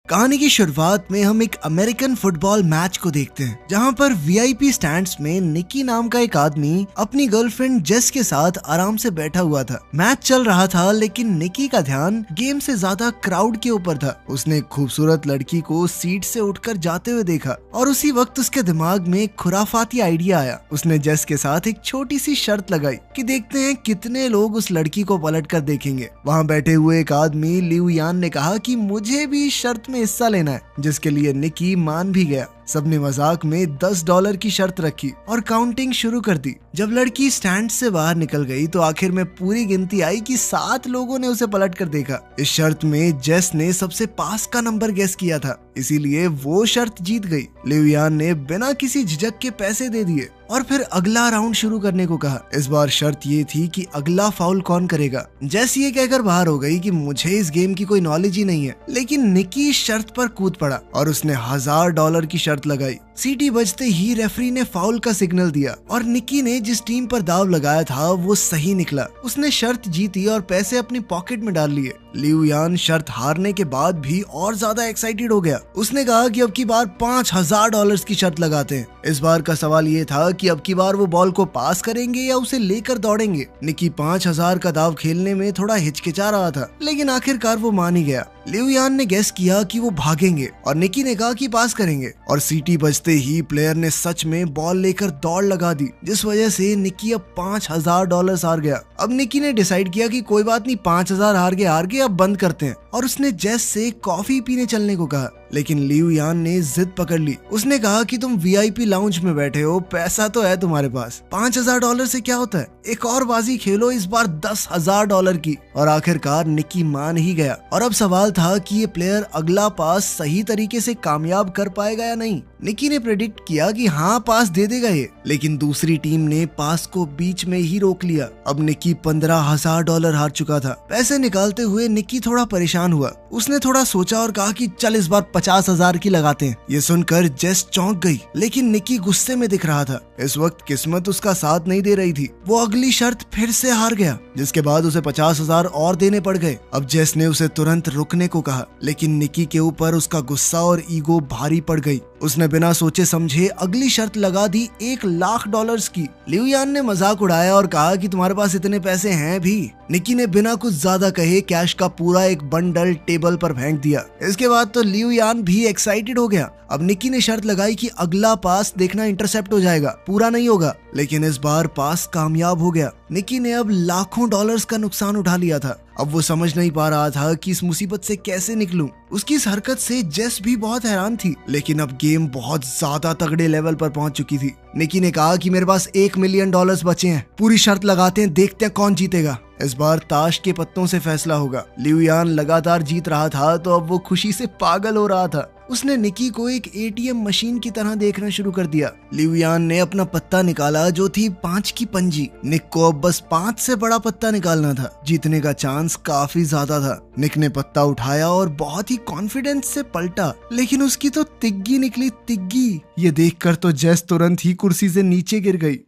कहानी की शुरुआत में हम एक अमेरिकन फुटबॉल मैच को देखते हैं, जहां पर वीआईपी स्टैंड्स में निकी नाम का एक आदमी अपनी गर्लफ्रेंड जेस के साथ आराम से बैठा हुआ था। मैच चल रहा था, लेकिन निकी का ध्यान गेम से ज्यादा क्राउड के ऊपर था। उसने एक खूबसूरत लड़की को सीट से उठकर जाते हुए देखा और उसी वक्त उसके दिमाग में एक खुराफाती आइडिया आया। उसने जेस के साथ एक छोटी सी शर्त लगाई कि देखते हैं कितने लोग उस लड़की को पलट कर देखेंगे। वहाँ बैठे हुए एक आदमी लिऊ यान ने कहा कि मुझे भी इस शर्त में हिस्सा लेना है, जिसके लिए निकी मान भी गया। सबने मजाक में $10 की शर्त रखी और काउंटिंग शुरू कर दी। जब लड़की स्टैंड से बाहर निकल गई तो आखिर में पूरी गिनती आई कि 7 लोगों ने उसे पलट कर देखा। इस शर्त में जेस ने सबसे पास का नंबर गेस किया था, इसीलिए वो शर्त जीत गई। लिऊ यान ने बिना किसी झिझक के पैसे दे दिए और फिर अगला राउंड शुरू करने को कहा। इस बार शर्त ये थी कि अगला फाउल कौन करेगा। जेस ये कहकर बाहर हो गई कि मुझे इस गेम की कोई नॉलेज ही नहीं है, लेकिन निकी इस शर्त पर कूद पड़ा और उसने $1000 की शर्त लगाई। सीटी बजते ही रेफरी ने फाउल का सिग्नल दिया और निकी ने जिस टीम पर दाव लगाया था वो सही निकला। उसने शर्त जीती और पैसे अपनी पॉकेट में डाल लिए। लिऊ यान शर्त हारने के बाद भी और ज्यादा एक्साइटेड हो गया। उसने कहा कि अब की बार $5000 की शर्त लगाते हैं। इस बार का सवाल ये था कि अब की बार वो बॉल को पास करेंगे या उसे लेकर दौड़ेंगे। निकी 5000 का दाव खेलने में थोड़ा हिचकिचा रहा था, लेकिन आखिरकार वो मान ही गया। लिऊ यान ने गेस किया कि वो भागेंगे और निकी ने कहा कि पास करेंगे, और सीटी बजते ही प्लेयर ने सच में बॉल लेकर दौड़ लगा दी, जिस वजह से निकी अब $5000 हार गया। अब निकी ने डिसाइड किया कि कोई बात नहीं, 5000 हार गए, अब बंद करते हैं, और उसने जेस से कॉफी पीने चलने को कहा। लेकिन लिऊ यान ने जिद पकड़ ली। उसने कहा कि तुम वीआईपी लाउंज में बैठे हो, पैसा तो है तुम्हारे पास, $5000 से क्या होता है, एक और बाजी खेलो, इस बार $10,000 की। और आखिरकार निकी मान ही गया। और अब सवाल था कि ये प्लेयर अगला पास सही तरीके से कामयाब कर पाएगा या नहीं। निकी ने प्रेडिक्ट किया कि हाँ, पास दे देगा ये, लेकिन दूसरी टीम ने पास को बीच में ही रोक लिया। अब निकी $15,000 हार चुका था। पैसे निकालते हुए निकी थोड़ा परेशान हुआ। उसने थोड़ा सोचा और कहा कि चल इस बार 50,000 की लगाते हैं। ये सुनकर जेस चौंक गई, लेकिन निकी गुस्से में दिख रहा था। इस वक्त किस्मत उसका साथ नहीं दे रही थी। वो अगली शर्त फिर से हार गया, जिसके बाद उसे 50,000 और देने पड़ गए। अब जेस ने उसे तुरंत रुकने को कहा, लेकिन निकी के ऊपर उसका गुस्सा और ईगो भारी पड़ गई। उसने बिना सोचे समझे अगली शर्त लगा दी $1,00,000 की। लिऊ यान ने मजाक उड़ाया और कहा कि तुम्हारे पास इतने पैसे हैं भी। निकी ने बिना कुछ ज्यादा कहे कैश का पूरा एक बंडल टेबल पर फेंक दिया। इसके बाद तो लिऊ यान भी एक्साइटेड हो गया। अब निकी ने शर्त लगाई कि अगला पास देखना इंटरसेप्ट हो जाएगा, पूरा नहीं होगा, लेकिन इस बार पास कामयाब हो गया। निकी ने अब लाखों डॉलर्स का नुकसान उठा लिया था। अब वो समझ नहीं पा रहा था कि इस मुसीबत से कैसे निकलूं। उसकी इस हरकत से जेस भी बहुत हैरान थी, लेकिन अब गेम बहुत ज्यादा तगड़े लेवल पर पहुंच चुकी थी। निकी ने कहा कि मेरे पास $1 मिलियन बचे हैं, पूरी शर्त लगाते हैं, देखते हैं कौन जीतेगा। इस बार ताश के पत्तों से फैसला होगा। लिऊ यान लगातार जीत रहा था, तो अब वो खुशी से पागल हो रहा था। उसने निकी को एक एटीएम मशीन की तरह देखना शुरू कर दिया। लिऊ यान ने अपना पत्ता निकाला, जो थी 5 की पंजी। निक को अब बस 5 से बड़ा पत्ता निकालना था। जीतने का चांस काफी ज्यादा था। निक ने पत्ता उठाया और बहुत ही कॉन्फिडेंस से पलटा, लेकिन उसकी तो तिग्गी निकली, तिग्गी। ये देखकर तो जेस तुरंत ही कुर्सी से नीचे गिर गई।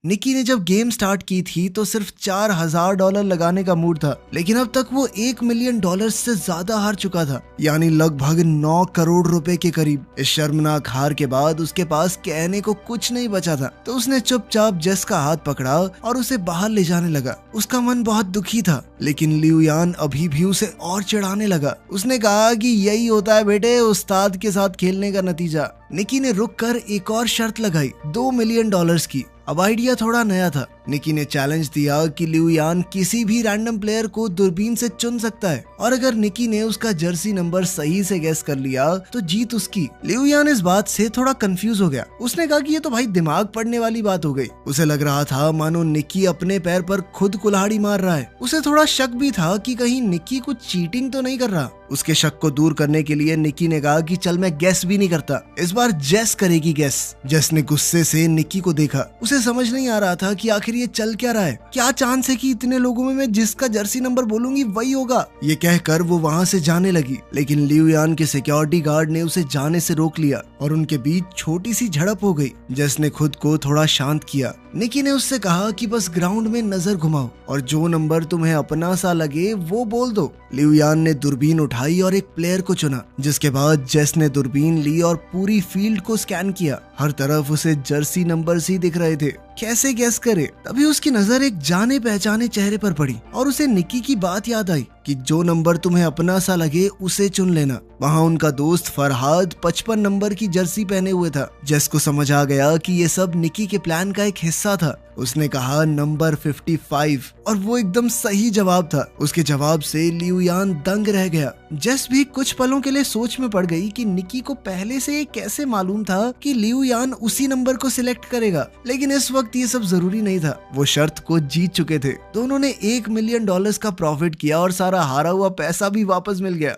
निकी ने जब गेम स्टार्ट की थी तो सिर्फ $4000 लगाने का मूड था, लेकिन अब तक वो $1 मिलियन से ज्यादा हार चुका था, यानी लगभग 9 करोड़ रुपए के करीब। इस शर्मनाक हार के बाद उसके पास कहने को कुछ नहीं बचा था, तो उसने चुपचाप जेस का हाथ पकड़ा और उसे बाहर ले जाने लगा। उसका मन बहुत दुखी था, लेकिन लिऊ यान अभी भी उसे और चिढ़ाने लगा। उसने कहा कि यही होता है बेटे उस्ताद के साथ खेलने का नतीजा। निकी ने रुक कर एक और शर्त लगाई $2 मिलियन की। अब आइडिया थोड़ा नया था। निकी ने चैलेंज दिया कि लिऊ यान किसी भी रैंडम प्लेयर को दूरबीन से चुन सकता है, और अगर निकी ने उसका जर्सी नंबर सही से गेस कर लिया तो जीत उसकी। लिऊ यान इस बात से थोड़ा कंफ्यूज हो गया। उसने कहा कि ये तो भाई दिमाग पड़ने वाली बात हो गई। उसे लग रहा था मानो निकी अपने पैर पर खुद कुल्हाड़ी मार रहा है। उसे थोड़ा शक भी था कि कहीं निकी कुछ चीटिंग तो नहीं कर रहा। उसके शक को दूर करने के लिए निकी ने कहा कि चल मैं गेस भी नहीं करता, इस बार जेस करेगी गेस। जेस ने गुस्से से निकी को देखा। उसे समझ नहीं आ रहा था कि आखिर ये चल क्या रहा है। क्या चांस है कि इतने लोगों में मैं जिसका जर्सी नंबर बोलूंगी वही होगा। ये कहकर वो वहाँ से जाने लगी, लेकिन लिऊ यान के सिक्योरिटी गार्ड ने उसे जाने से रोक लिया और उनके बीच छोटी सी झड़प हो गई। जेस ने खुद को थोड़ा शांत किया। निकी ने उससे कहा कि बस ग्राउंड में नजर घुमाओ और जो नंबर तुम्हें अपना सा लगे वो बोल दो, लिऊ यान ने दूरबीन उठाई और एक प्लेयर को चुना, जिसके बाद जेस ने दूरबीन ली और पूरी फील्ड को स्कैन किया। हर तरफ उसे जर्सी नंबर्स ही दिख रहे थे। कैसे गैस करे? तभी उसकी नजर एक जाने पहचाने चेहरे पर पड़ी और उसे निकी की बात याद आई कि जो नंबर तुम्हें अपना सा लगे उसे चुन लेना। वहाँ उनका दोस्त फरहाद 55 नंबर की जर्सी पहने हुए था। जेस को समझ आ गया कि ये सब निकी के प्लान का एक हिस्सा था। उसने कहा नंबर 55 और वो एकदम सही जवाब था। उसके जवाब से लिऊ यान दंग रह गया। जेस भी कुछ पलों के लिए सोच में पड़ गई कि निकी को पहले से ये कैसे मालूम था कि लिऊ यान उसी नंबर को सिलेक्ट करेगा, लेकिन इस वक्त ये सब जरूरी नहीं था। वो शर्त को जीत चुके थे। दोनों ने $1 मिलियन का प्रॉफिट किया और सारा हारा हुआ पैसा भी वापस मिल गया।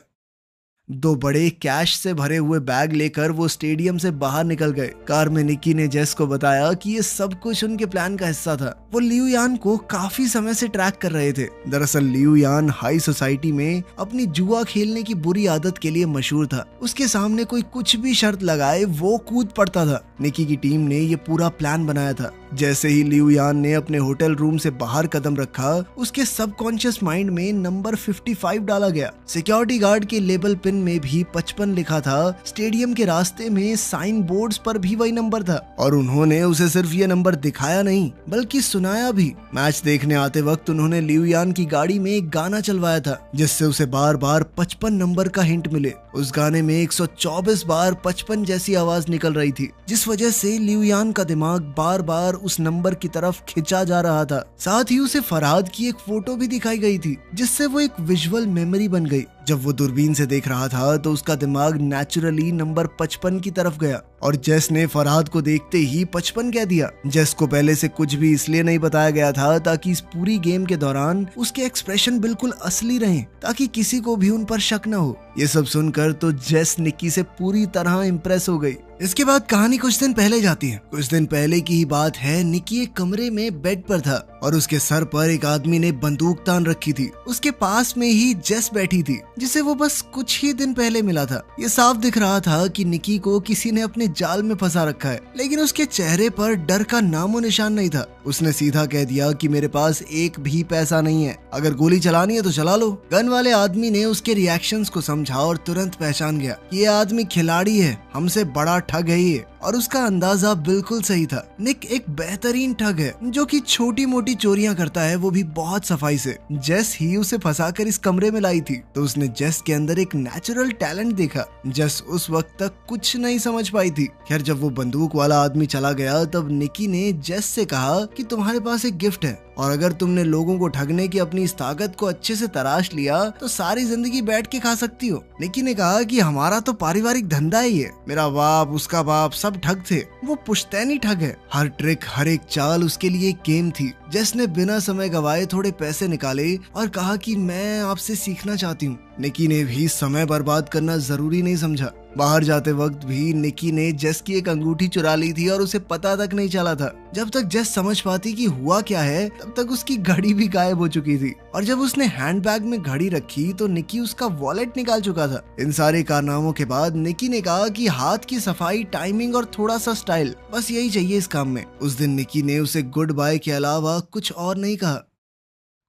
2 बड़े कैश से भरे हुए बैग लेकर वो स्टेडियम से बाहर निकल गए। कार में निकी ने जेस को बताया कि ये सब कुछ उनके प्लान का हिस्सा था। वो लिऊ यान को काफी समय से ट्रैक कर रहे थे। दरअसल लिऊ यान हाई सोसाइटी में अपनी जुआ खेलने की बुरी आदत के लिए मशहूर था। उसके सामने कोई कुछ भी शर्त लगाए वो कूद पड़ता था। निकी की टीम ने ये पूरा प्लान बनाया था। जैसे ही लिऊ यान ने अपने होटल रूम से बाहर कदम रखा, उसके सबकॉन्शियस माइंड में नंबर 55 डाला गया। सिक्योरिटी गार्ड के लेबल पिन में भी 55 लिखा था। स्टेडियम के रास्ते में साइन बोर्ड्स पर भी वही नंबर था और उन्होंने उसे सिर्फ ये नंबर दिखाया नहीं बल्कि सुनाया भी। मैच देखने आते वक्त उन्होंने लिऊ यान की गाड़ी में एक गाना चलवाया था, जिससे उसे बार बार 55 नंबर का हिंट मिले। उस गाने में 124 बार 55 जैसी आवाज निकल रही थी, जिस वजह से लिऊ यान का दिमाग बार बार उस नंबर की तरफ खिंचा जा रहा था। साथ ही उसे फरहाद की एक फोटो भी दिखाई गई थी, जिससे वो एक विजुअल मेमोरी बन गई। जब वो दूरबीन से देख रहा था तो उसका दिमाग नेचुरली नंबर 55 की तरफ गया और जेस ने फरहाद को देखते ही 55 कह दिया। जेस को पहले से कुछ भी इसलिए नहीं बताया गया था ताकि इस पूरी गेम के दौरान उसके एक्सप्रेशन बिल्कुल असली रहें, ताकि किसी को भी उन पर शक न हो। ये सब सुनकर तो जेस निकी से पूरी तरह इम्प्रेस हो गई। इसके बाद कहानी कुछ दिन पहले जाती है। कुछ दिन पहले की ही बात है। निकी एक कमरे में बेड पर था और उसके सर पर एक आदमी ने बंदूक तान रखी थी। उसके पास में ही जेस बैठी थी, जिसे वो बस कुछ ही दिन पहले मिला था। ये साफ दिख रहा था कि निकी को किसी ने अपने जाल में फंसा रखा है, लेकिन उसके चेहरे पर डर का नामो निशान नहीं था। उसने सीधा कह दिया कि मेरे पास एक भी पैसा नहीं है, अगर गोली चलानी है तो चला लो। गन वाले आदमी ने उसके रिएक्शंस को समझा और तुरंत पहचान गया कि ये आदमी खिलाड़ी है, हमसे बड़ा ठग है ये, और उसका अंदाजा बिल्कुल सही था। निक एक बेहतरीन ठग है जो कि छोटी मोटी चोरियां करता है, वो भी बहुत सफाई से। जेस ही उसे फंसाकर इस कमरे में लाई थी, तो उसने जेस के अंदर एक नेचुरल टैलेंट देखा। जेस उस वक्त तक कुछ नहीं समझ पाई थी। खैर, जब वो बंदूक वाला आदमी चला गया तब निकी ने जेस से कहा कि तुम्हारे पास एक गिफ्ट है और अगर तुमने लोगों को ठगने की अपनी इस ताकत को अच्छे से तराश लिया तो सारी जिंदगी बैठ के खा सकती हो। निकी ने कहा कि हमारा तो पारिवारिक धंधा ही है, मेरा बाप उसका बाप सब ठग थे, वो पुश्तैनी ठग है। हर ट्रिक हर एक चाल उसके लिए एक गेम थी। जेस ने बिना समय गवाए थोड़े पैसे निकाले और कहा कि मैं आपसे सीखना चाहती हूँ। निकी ने भी समय बर्बाद करना जरूरी नहीं समझा। बाहर जाते वक्त भी निकी ने जेस की एक अंगूठी चुरा ली थी और उसे पता तक नहीं चला था। जब तक जेस समझ पाती कि हुआ क्या है तब तक उसकी घड़ी भी गायब हो चुकी थी और जब उसने हैंडबैग में घड़ी रखी तो निकी उसका वॉलेट निकाल चुका था। इन सारे कारनामों के बाद निकी ने कहा कि हाथ की सफाई, टाइमिंग और थोड़ा सा स्टाइल, बस यही चाहिए इस काम में। उस दिन निकी ने उसे गुड बाय के अलावा कुछ और नहीं कहा।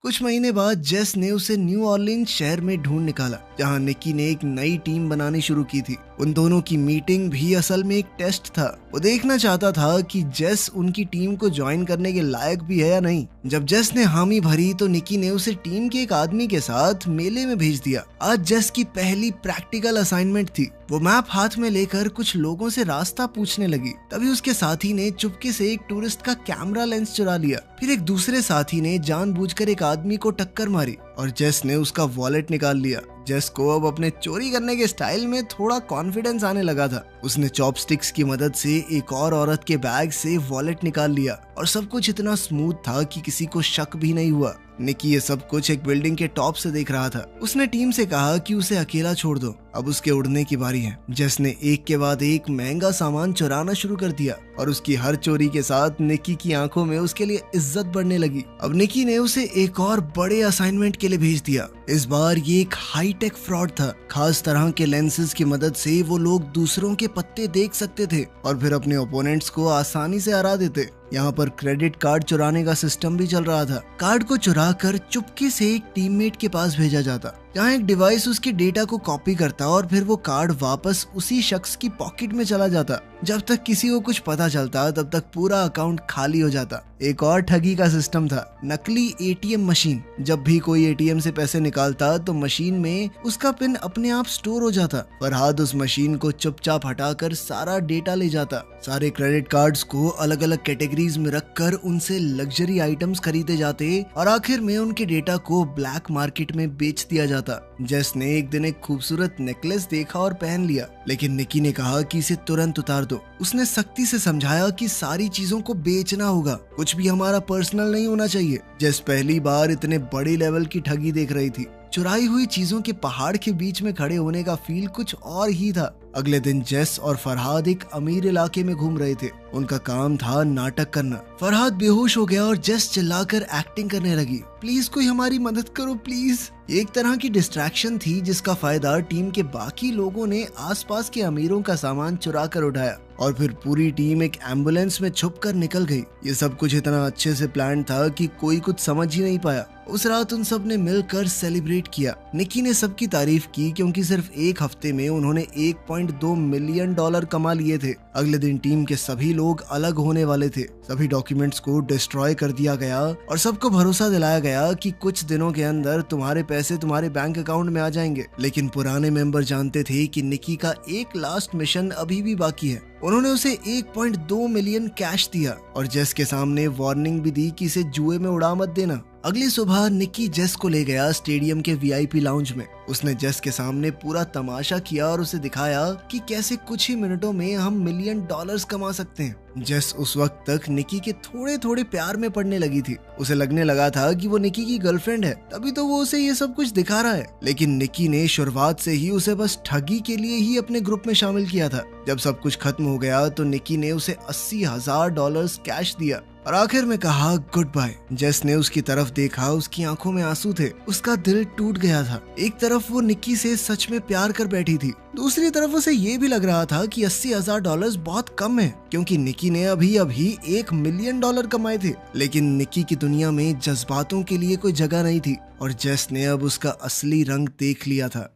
कुछ महीने बाद जेस ने उसे न्यू ऑरलीन्स शहर में ढूंढ निकाला, जहां निकी ने एक नई टीम बनानी शुरू की थी। उन दोनों की मीटिंग भी असल में एक टेस्ट था। वो देखना चाहता था कि जेस उनकी टीम को ज्वाइन करने के लायक भी है या नहीं। जब जेस ने हामी भरी तो निकी ने उसे टीम के एक आदमी के साथ मेले में भेज दिया। आज जेस की पहली प्रैक्टिकल असाइनमेंट थी। वो मैप हाथ में लेकर कुछ लोगों से रास्ता पूछने लगी। तभी उसके साथी ने चुपके से एक टूरिस्ट का कैमरा लेंस चुरा लिया। फिर एक दूसरे साथी ने जानबूझकर एक आदमी को टक्कर मारी और जेस ने उसका वॉलेट निकाल लिया। जेस को अब अपने चोरी करने के स्टाइल में थोड़ा कॉन्फिडेंस आने लगा था। उसने चॉपस्टिक्स की मदद से एक और औरत के बैग से वॉलेट निकाल लिया और सब कुछ इतना स्मूथ था कि किसी को शक भी नहीं हुआ। निकी ये सब कुछ एक बिल्डिंग के टॉप से देख रहा था। उसने टीम से कहा कि उसे अकेला छोड़ दो, अब उसके उड़ने की बारी है। जेस ने एक के बाद एक महंगा सामान चुराना शुरू कर दिया और उसकी हर चोरी के साथ निकी की आंखों में उसके लिए इज्जत बढ़ने लगी। अब निकी ने उसे एक और बड़े असाइनमेंट के लिए भेज दिया। इस बार ये एक हाईटेक फ्रॉड था। खास तरह के लेंसेज की मदद से वो लोग दूसरों के पत्ते देख सकते थे और फिर अपने ओपोनेंट्स को आसानी से हरा देते। यहाँ पर क्रेडिट कार्ड चुराने का सिस्टम भी चल रहा था। कार्ड को चुरा कर चुपके से एक टीममेट के पास भेजा जाता। जहाँ एक डिवाइस उसके डेटा को कॉपी करता और फिर वो कार्ड वापस उसी शख्स की पॉकेट में चला जाता। जब तक किसी को कुछ पता चलता तब तक पूरा अकाउंट खाली हो जाता। एक और ठगी का सिस्टम था, नकली एटीएम मशीन। जब भी कोई एटीएम से पैसे निकालता तो मशीन में उसका पिन अपने आप स्टोर हो जाता। फरहाद उस मशीन को चुपचाप हटाकर सारा डेटा ले जाता। सारे क्रेडिट कार्ड्स को अलग अलग कैटेगरीज में रखकर उनसे लग्जरी आइटम्स खरीदे जाते और आखिर में उनके डेटा को ब्लैक मार्केट में बेच दिया जाता। जेस ने एक दिन एक खूबसूरत नेकलेस देखा और पहन लिया, लेकिन निकी ने कहा कि इसे तुरंत उतार दो। उसने सख्ती से समझाया कि सारी चीजों को बेचना होगा, कुछ भी हमारा पर्सनल नहीं होना चाहिए। जेस पहली बार इतने बड़े लेवल की ठगी देख रही थी। चुराई हुई चीजों के पहाड़ के बीच में खड़े होने का फील कुछ और ही था। अगले दिन जेस और फरहाद एक अमीर इलाके में घूम रहे थे। उनका काम था नाटक करना। फरहाद बेहोश हो गया और जेस चिल्लाकर एक्टिंग करने लगी, प्लीज कोई हमारी मदद करो प्लीज। एक तरह की डिस्ट्रैक्शन थी जिसका फायदा टीम के बाकी लोगों ने आसपास के अमीरों का सामान चुरा कर उठाया और फिर पूरी टीम एक एम्बुलेंस में छुपकर निकल गई। ये सब कुछ इतना अच्छे से प्लान था कि कोई कुछ समझ ही नहीं पाया। उस रात उन सब ने मिलकर सेलिब्रेट किया। निकी ने सबकी तारीफ की क्योंकि सिर्फ एक हफ्ते में उन्होंने 1.2 मिलियन डॉलर कमा लिए थे। अगले दिन टीम के सभी लोग अलग होने वाले थे। सभी डॉक्यूमेंट्स को डिस्ट्रॉय कर दिया गया और सबको भरोसा दिलाया गया कि कुछ दिनों के अंदर तुम्हारे पैसे तुम्हारे बैंक अकाउंट में आ जाएंगे। लेकिन पुराने मेंबर जानते थे कि निकी का एक लास्ट मिशन अभी भी बाकी है। उन्होंने उसे 1.2 मिलियन कैश दिया और जेस के सामने वार्निंग भी दी कि इसे जुए में उड़ा मत देना। अगली सुबह निकी जेस को ले गया स्टेडियम के वीआईपी लाउंज में। उसने जेस के सामने पूरा तमाशा किया और उसे दिखाया कि कैसे कुछ ही मिनटों में हम $1,000,000 कमा सकते हैं। जेस उस वक्त तक निकी के थोड़े थोड़े प्यार में पड़ने लगी थी। उसे लगने लगा था कि वो निकी की गर्लफ्रेंड है, तभी तो वो उसे ये सब कुछ दिखा रहा है। लेकिन निकी ने शुरुआत से ही उसे बस ठगी के लिए ही अपने ग्रुप में शामिल किया था। जब सब कुछ खत्म हो गया तो निकी ने उसे $80,000 कैश दिया और आखिर में कहा गुड बाय। जेस ने उसकी तरफ देखा, उसकी आंखों में आंसू थे। उसका दिल टूट गया था। एक तरफ वो निकी से सच में प्यार कर बैठी थी, दूसरी तरफ उसे ये भी लग रहा था कि $80,000 बहुत कम है क्योंकि निकी ने अभी अभी $1 मिलियन कमाए थे। लेकिन निकी की दुनिया में जज्बातों के लिए कोई जगह नहीं थी और जेस ने अब उसका असली रंग देख लिया था।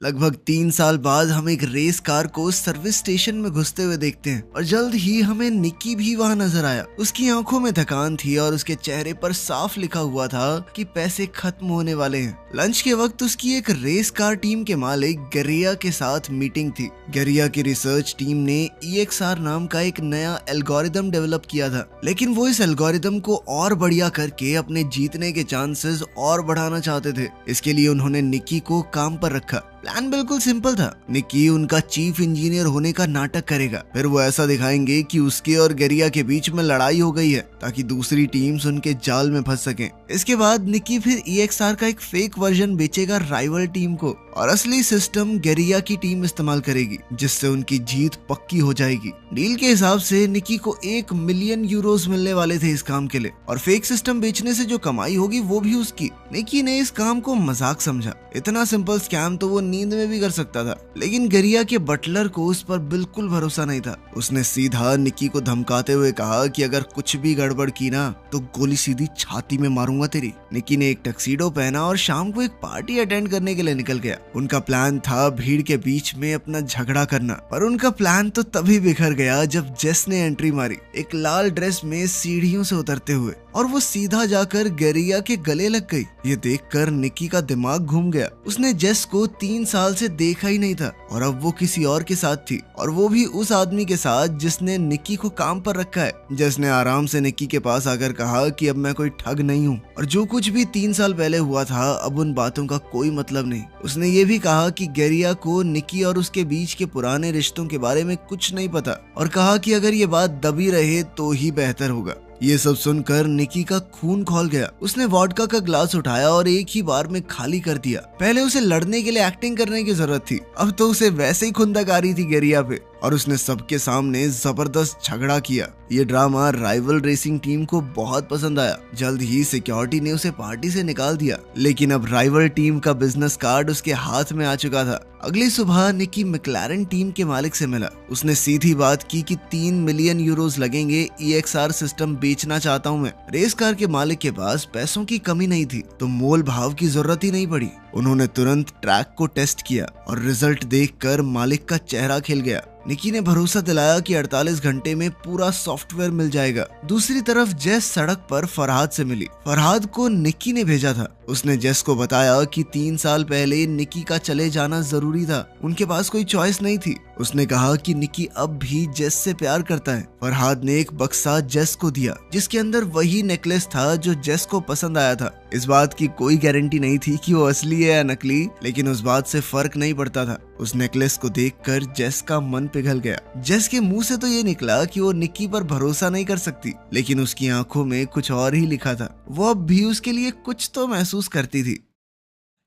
लगभग 3 साल बाद हम एक रेस कार को सर्विस स्टेशन में घुसते हुए देखते हैं और जल्द ही हमें निकी भी वहां नजर आया। उसकी आंखों में थकान थी और उसके चेहरे पर साफ लिखा हुआ था कि पैसे खत्म होने वाले हैं। लंच के वक्त उसकी एक रेस कार टीम के मालिक गरिया के साथ मीटिंग थी। गरिया की रिसर्च टीम ने EXR नाम का एक नया एल्गोरिदम डेवलप किया था, लेकिन वो इस एल्गोरिदम को और बढ़िया करके अपने जीतने के चांसेस और बढ़ाना चाहते थे। इसके लिए उन्होंने निकी को काम पर रखा। प्लान बिल्कुल सिंपल था। निकी उनका चीफ इंजीनियर होने का नाटक करेगा, फिर वो ऐसा दिखाएंगे कि उसके और गरिया के बीच में लड़ाई हो गई है ताकि दूसरी टीम्स उनके जाल में फंस सकें। इसके बाद निकी फिर EXR का एक फेक वर्जन बेचेगा राइवल टीम को और असली सिस्टम गरिया की टीम इस्तेमाल करेगी, जिससे उनकी जीत पक्की हो जाएगी। डील के हिसाब से निकी को €1 मिलियन मिलने वाले थे इस काम के लिए और फेक सिस्टम बेचने से जो कमाई होगी वो भी उसकी। निकी ने इस काम को मजाक समझा। इतना सिंपल स्कैम तो वो नींद में भी कर सकता था, लेकिन गरिया के बटलर को उस पर बिल्कुल भरोसा नहीं था। उसने सीधा निकी को धमकाते हुए कहा कि अगर कुछ भी गड़बड़ की ना तो गोली सीधी छाती में मारूंगा तेरी। निकी ने एक टक्सीडो पहना और शाम को एक पार्टी अटेंड करने के लिए निकल गया। उनका प्लान था भीड़ के बीच में अपना झगड़ा करना, पर उनका प्लान तो तभी बिखर गया जब जेस ने एंट्री मारी, एक लाल ड्रेस में सीढ़ियों से उतरते हुए, और वो सीधा जाकर गरिया के गले लग गई। ये देखकर निकी का दिमाग घूम गया। उसने जेस को 3 साल से देखा ही नहीं था और अब वो किसी और के साथ थी, और वो भी उस आदमी के साथ जिसने निकी को काम पर रखा है। जेस ने आराम से निकी के पास आकर कहा कि अब मैं कोई ठग नहीं हूँ और जो कुछ भी 3 साल पहले हुआ था अब उन बातों का कोई मतलब नहीं। उसने ये भी कहा कि गरिया को निकी और उसके बीच के पुराने रिश्तों के बारे में कुछ नहीं पता और कहा कि अगर ये बात दबी रहे तो ही बेहतर होगा। ये सब सुनकर निकी का खून खौल गया। उसने वोडका का ग्लास उठाया और एक ही बार में खाली कर दिया। पहले उसे लड़ने के लिए एक्टिंग करने की जरूरत थी, अब तो उसे वैसे ही खुंदक आ रही थी गरिया पे, और उसने सबके सामने जबरदस्त झगड़ा किया। ये ड्रामा राइवल रेसिंग टीम को बहुत पसंद आया। जल्द ही सिक्योरिटी ने उसे पार्टी से निकाल दिया, लेकिन अब राइवल टीम का बिजनेस कार्ड उसके हाथ में आ चुका था। अगली सुबह निकी मैक्लारेन टीम के मालिक से मिला। उसने सीधी बात की कि 3 मिलियन यूरोज लगेंगे, EXR सिस्टम बेचना चाहता हूँ मैं। रेस कार के मालिक के पास पैसों की कमी नहीं थी, तो मोल भाव की जरूरत ही नहीं पड़ी। उन्होंने तुरंत ट्रैक को टेस्ट किया और रिजल्ट देखकर मालिक का चेहरा खिल गया। निकी ने भरोसा दिलाया कि 48 घंटे में पूरा सॉफ्टवेयर मिल जाएगा। दूसरी तरफ जेस सड़क पर फरहाद से मिली। फरहाद को निकी ने भेजा था। उसने जेस को बताया कि 3 साल पहले निकी का चले जाना जरूरी था, उनके पास कोई चॉइस नहीं थी। उसने कहा कि निकी अब भी जेस से प्यार करता है। फरहाद ने एक बक्सा जेस को दिया, जिसके अंदर वही नेकलेस था जो जेस को पसंद आया था। इस बात की कोई गारंटी नहीं थी कि वो असली है या नकली, लेकिन उस बात से फर्क नहीं पड़ता था। उस नेकलेस को देखकर जेस का मन पिघल गया। जेस के मुंह से तो ये निकला कि वो निकी पर भरोसा नहीं कर सकती, लेकिन उसकी आंखों में कुछ और ही लिखा था। वो अब भी उसके लिए कुछ तो महसूस करती थी।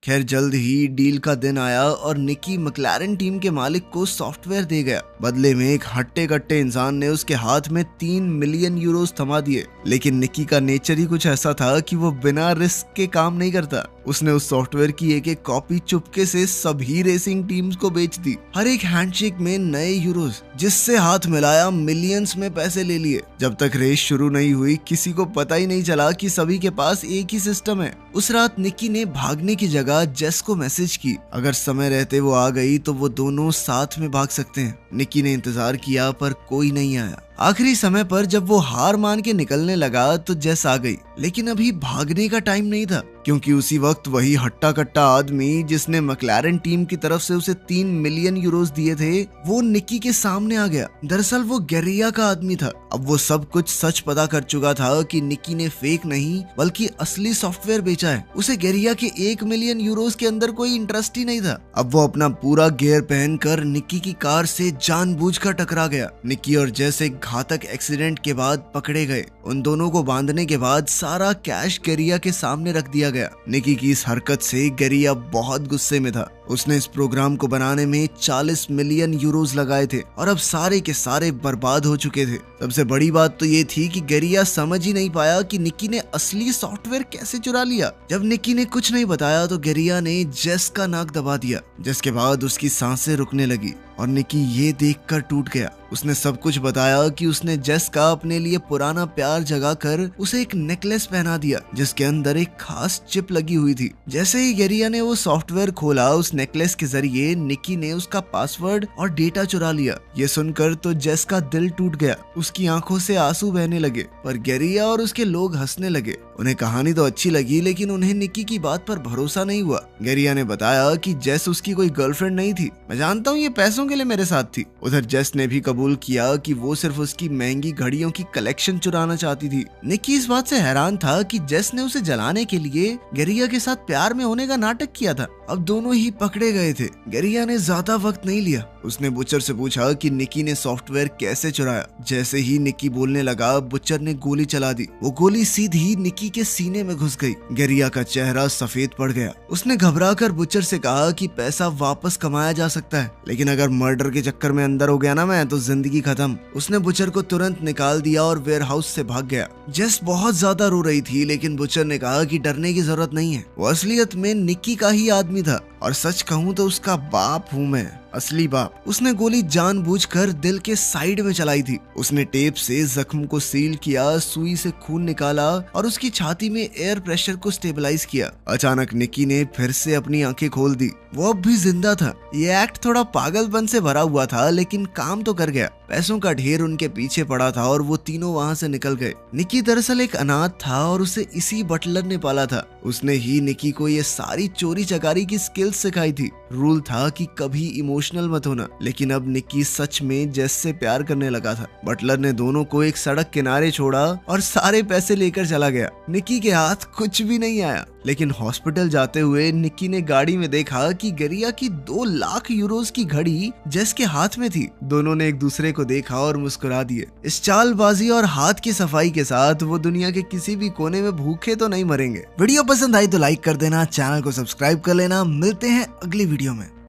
खैर, जल्द ही डील का दिन आया और निकी मैक्लारेन टीम के मालिक को सॉफ्टवेयर दे गया। बदले में एक हट्टे कट्टे इंसान ने उसके हाथ में 3 मिलियन यूरोज थमा दिए। लेकिन निकी का नेचर ही कुछ ऐसा था कि वो बिना रिस्क के काम नहीं करता। उसने उस सॉफ्टवेयर की एक एक कॉपी चुपके से सभी रेसिंग टीम्स को बेच दी। हर एक हैंडशेक में नए यूरोज, जिससे हाथ मिलाया मिलियंस में पैसे ले लिए। जब तक रेस शुरू नहीं हुई, किसी को पता ही नहीं चला कि सभी के पास एक ही सिस्टम है। उस रात निकी ने भागने की जगह जेस को मैसेज की। अगर समय रहते वो आ गई तो वो दोनों साथ में भाग सकते हैं। निकी ने इंतजार किया पर कोई नहीं आया। आखिरी समय पर जब वो हार मान के निकलने लगा तो जेस आ गई, लेकिन अभी भागने का टाइम नहीं था, क्योंकि उसी वक्त वही हट्टा कट्टा आदमी जिसने मैक्लारेन टीम की तरफ से उसे 3 मिलियन यूरोज दिए थे, वो निकी के सामने आ गया। दरअसल वो गेरिया का आदमी था। अब वो सब कुछ सच पता कर चुका था कि निकी ने फेक नहीं बल्कि असली सॉफ्टवेयर बेचा है। उसे गेरिया के 1 मिलियन यूरोज के अंदर कोई इंटरेस्ट ही नहीं था। अब वो अपना पूरा गियर पहनकर निकी की कार से जानबूझकर टकरा गया। निकी और जेस एक घातक एक्सीडेंट के बाद पकड़े गए। उन दोनों को बांधने के बाद सारा कैश गेरिया के सामने रख दिया गया। निकी की इस हरकत से गेरिया बहुत गुस्से में था। उसने इस प्रोग्राम को बनाने में 40 मिलियन यूरोज लगाए थे और अब सारे के सारे बर्बाद हो चुके थे। सबसे बड़ी बात तो ये थी कि गेरिया समझ ही नहीं पाया कि निकी ने असली सॉफ्टवेयर कैसे चुरा लिया। जब निकी ने कुछ नहीं बताया तो गेरिया ने जेस का नाक दबा दिया, जिसके बाद उसकी सांसें रुकने लगी और निकी ये देखकर टूट गया। उसने सब कुछ बताया कि उसने जेस का अपने लिए पुराना प्यार जगाकर उसे एक नेकलेस पहना दिया, जिसके अंदर एक खास चिप लगी हुई थी। जैसे ही गेरिया ने वो सॉफ्टवेयर खोला, उस नेकलेस के जरिए निकी ने उसका पासवर्ड और डेटा चुरा लिया। ये सुनकर तो जेस का दिल टूट गया। उसकी आंखों से आंसू बहने लगे, पर गेरिया और उसके लोग हंसने लगे। उन्हें कहानी तो अच्छी लगी, लेकिन उन्हें निकी की बात पर भरोसा नहीं हुआ। गेरिया ने बताया कि जेस उसकी कोई गर्लफ्रेंड नहीं थी। मैं जानता हूँ ये पैसों के लिए मेरे साथ थी। उधर जेस ने भी कबूल किया कि वो सिर्फ उसकी महंगी घड़ियों की कलेक्शन चुराना चाहती थी। निकी इस बात से हैरान था कि जेस ने उसे जलाने के लिए गेरिया के साथ प्यार में होने का नाटक किया था। अब दोनों ही पकड़े गए थे। गेरिया ने ज्यादा वक्त नहीं लिया। उसने बुचर से पूछा कि निकी ने सॉफ्टवेयर कैसे चुराया। जैसे ही निकी बोलने लगा, बुचर ने गोली चला दी। वो गोली सीधी निकी के सीने में घुस गई। गेरिया का चेहरा सफेद पड़ गया। उसने घबराकर बुचर से कहा कि पैसा वापस कमाया जा सकता है, लेकिन अगर मर्डर के चक्कर में अंदर हो गया ना मैं, तो जिंदगी खत्म। उसने बुचर को तुरंत निकाल दिया और वेयरहाउस से भाग गया। जेस बहुत ज्यादा रो रही थी, लेकिन बुचर ने कहा कि डरने की जरूरत नहीं है। वो असलियत में निकी का ही आदमी था, और सच कहूँ तो उसका बाप हूँ मैं, असली बाप। उसने गोली जानबूझकर दिल के साइड में चलाई थी। उसने टेप से जख्म को सील किया, सुई से खून निकाला और उसकी छाती में एयर प्रेशर को स्टेबलाइज किया। अचानक निकी ने फिर से अपनी आंखें खोल दी। वो अब भी जिंदा था। ये एक्ट थोड़ा पागलपन से भरा हुआ था, लेकिन काम तो कर गया। पैसों का ढेर उनके पीछे पड़ा था और वो तीनों वहाँ से निकल गए। निकी दरअसल एक अनाथ था और उसे इसी बटलर ने पाला था। उसने ही निकी को ये सारी चोरी चकारी की स्किल्स सिखाई थी। रूल था कि कभी इमोशनल मत होना, लेकिन अब निकी सच में जेस से प्यार करने लगा था। बटलर ने दोनों को एक सड़क किनारे छोड़ा और सारे पैसे लेकर चला गया। निकी के हाथ कुछ भी नहीं आया, लेकिन हॉस्पिटल जाते हुए निकी ने गाड़ी में देखा कि गेरिया की 2 लाख यूरोज की घड़ी जेस के हाथ में थी। दोनों ने एक दूसरे को देखा और मुस्कुरा दिए। इस चालबाजी और हाथ की सफाई के साथ वो दुनिया के किसी भी कोने में भूखे तो नहीं मरेंगे। वीडियो पसंद आई तो लाइक कर देना, चैनल को सब्सक्राइब कर लेना। मिलते हैं अगली वीडियो में।